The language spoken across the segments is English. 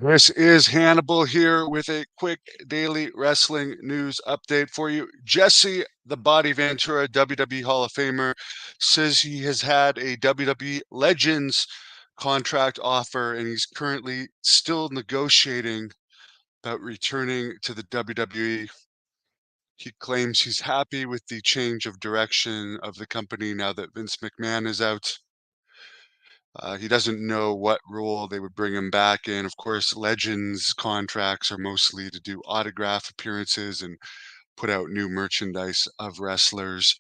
This is Hannibal here with a quick daily wrestling news update for you. Jesse, the Body Ventura WWE Hall of Famer, says he has had a WWE Legends contract offer and he's currently still negotiating about returning to the WWE. He claims he's happy with the change of direction of the company now that Vince McMahon is out. He doesn't know what role they would bring him back in. Of course, Legends contracts are mostly to do autograph appearances and put out new merchandise of wrestlers.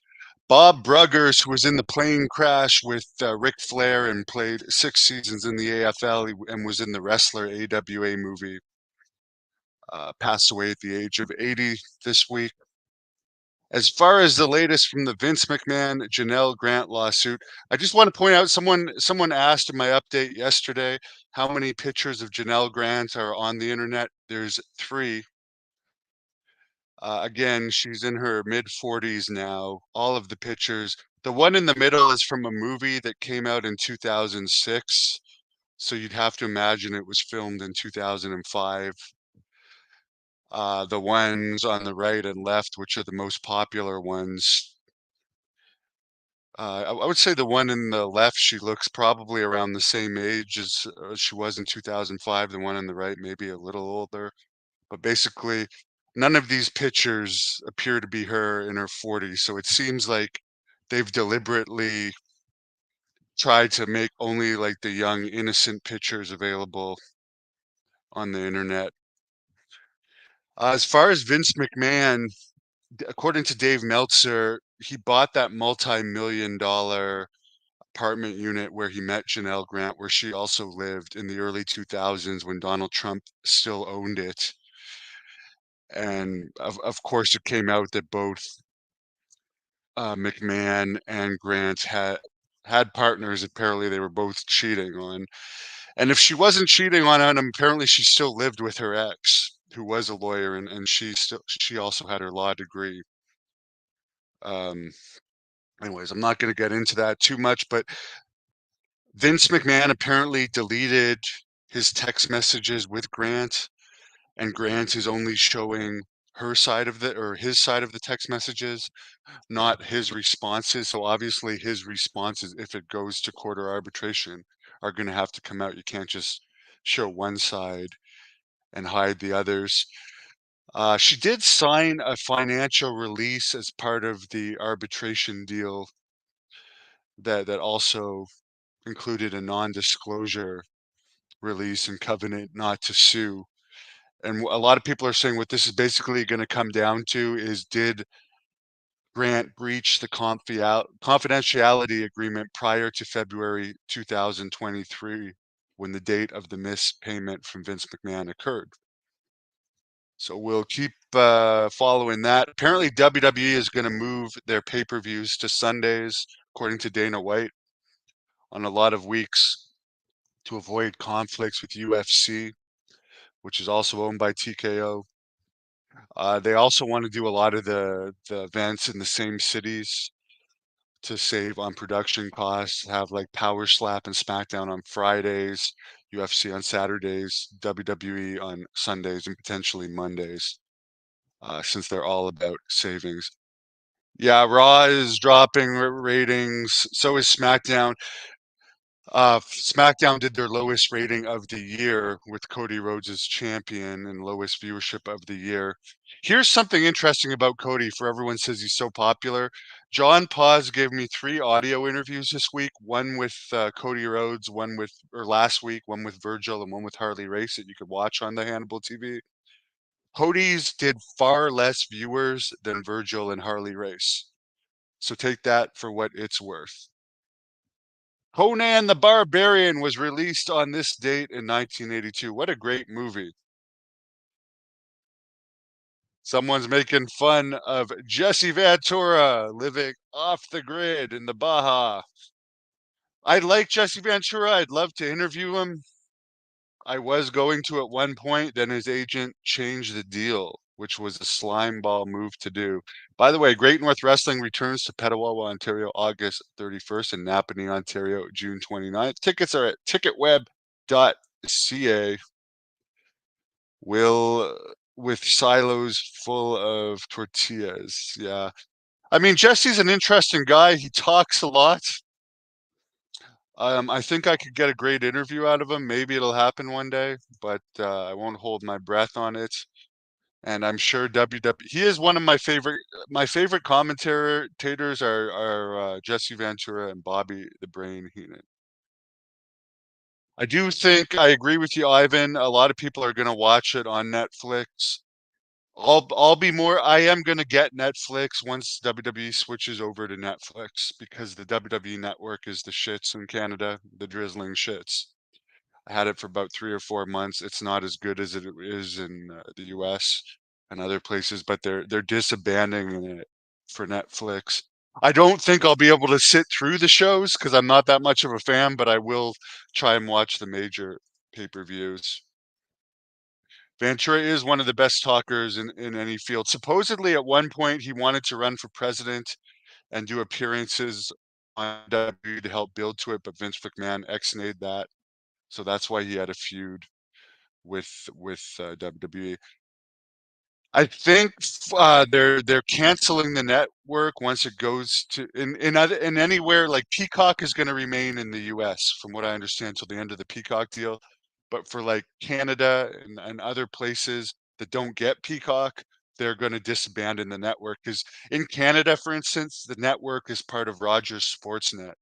Bob Bruggers, who was in the plane crash with Ric Flair and played 6 seasons in the AFL and was in the Wrestler AWA movie, passed away at the age of 80 this week. As far as the latest from the Vince McMahon Janelle Grant lawsuit, I just want to point out someone asked in my update yesterday how many pictures of Janelle Grant are on the internet. There's three. Again, she's in her mid 40s now. All of the pictures. The one in the middle is from a movie that came out in 2006. So you'd have to imagine it was filmed in 2005. The ones on the right and left, which are the most popular ones, I would say the one in the left, she looks probably around the same age as she was in 2005. The one on the right, maybe a little older. But basically, none of these pictures appear to be her in her 40s. So it seems like they've deliberately tried to make only like the young, innocent pictures available on the internet. As far as Vince McMahon, according to Dave Meltzer, he bought that multi-million-dollar apartment unit where he met Janelle Grant, where she also lived in the early 2000s when Donald Trump still owned it. And of course, it came out that both McMahon and Grant had partners. Apparently, they were both cheating on. And if she wasn't cheating on him, apparently she still lived with her ex, who was a lawyer, and she also had her law degree. Um, Anyways, I'm not going to get into that too much, but Vince McMahon apparently deleted his text messages with Grant, and Grant is only showing her side of the or his side of the text messages, not his responses. So obviously his responses, if it goes to court or arbitration, are going to have to come out. You can't just show one side and hide the others. She did sign a financial release as part of the arbitration deal that also included a non-disclosure release and covenant not to sue. And a lot of people are saying what this is basically going to come down to is, did Grant breach the confidentiality agreement prior to February 2023 when the date of the missed payment from Vince McMahon occurred? So we'll keep following that. Apparently, WWE is going to move their pay-per-views to Sundays, according to Dana White, on a lot of weeks to avoid conflicts with UFC, which is also owned by TKO. They also want to do a lot of the events in the same cities to save on production costs, have like Power Slap and SmackDown on Fridays, UFC on Saturdays, WWE on Sundays, and potentially Mondays, since they're all about savings. Yeah, Raw is dropping ratings. So is SmackDown. SmackDown did their lowest rating of the year with Cody Rhodes as champion and lowest viewership of the year. Here's something interesting about Cody for everyone says he's so popular. John Paz gave me 3 audio interviews this week, one with Cody Rhodes, or last week, one with Virgil and one with Harley Race that you could watch on the Hannibal TV. Cody's did far less viewers than Virgil and Harley Race. So take that for what it's worth. Conan the Barbarian was released on this date in 1982. What a great movie. Someone's making fun of Jesse Ventura living off the grid in the Baja. I like Jesse Ventura. I'd love to interview him. I was going to at one point, then his agent changed the deal, which was a slime ball move to do. By the way, Great North Wrestling returns to Petawawa, Ontario, August 31st, and Napanee, Ontario, June 29th. Tickets are at ticketweb.ca. will with silos full of tortillas. Yeah. I mean, Jesse's an interesting guy. He talks a lot. I think I could get a great interview out of him. Maybe it'll happen one day, but I won't hold my breath on it. And I'm sure WWE. He is one of my favorite commentators are Jesse Ventura and Bobby the Brain Heenan. I do think I agree with you, Ivan. A lot of people are going to watch it on Netflix. I'll be more. I am going to get Netflix once WWE switches over to Netflix because the WWE network is the shits in Canada, the drizzling shits. I had it for about 3 or 4 months. It's not as good as it is in the US and other places, but they're disbanding it for Netflix. I don't think I'll be able to sit through the shows because I'm not that much of a fan, but I will try and watch the major pay-per-views. Ventura is one of the best talkers in any field. Supposedly, at one point, he wanted to run for president and do appearances on W to help build to it, but Vince McMahon ex-nayed that. So that's why he had a feud with WWE. I think they're canceling the network once it goes to in anywhere like Peacock is going to remain in the U.S. from what I understand till the end of the Peacock deal, but for like Canada and other places that don't get Peacock, they're going to disband the network because in Canada, for instance, the network is part of Rogers Sportsnet,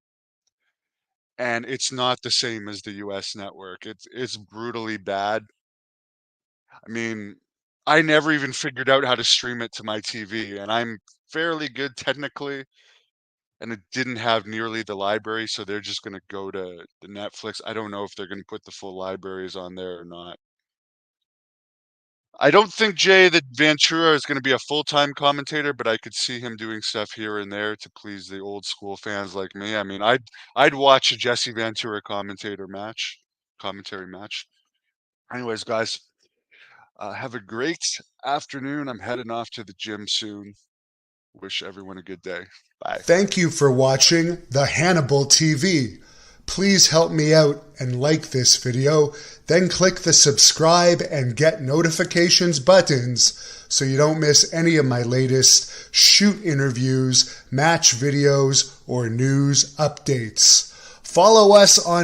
and it's not the same as the U.S. network. It's brutally bad. I mean, I never even figured out how to stream it to my TV, and I'm fairly good technically, and it didn't have nearly the library, so they're just gonna go to the Netflix. I don't know if they're gonna put the full libraries on there or not. I don't think Jay that Ventura is gonna be a full-time commentator, but I could see him doing stuff here and there to please the old school fans like me. I mean, I'd watch a Jesse Ventura commentary match. Anyways, guys, have a great afternoon. I'm heading off to the gym soon. Wish everyone a good day. Bye. Thank you for watching The Hannibal TV. Please help me out and like this video, then click the subscribe and get notifications buttons so you don't miss any of my latest shoot interviews, match videos, or news updates. Follow us on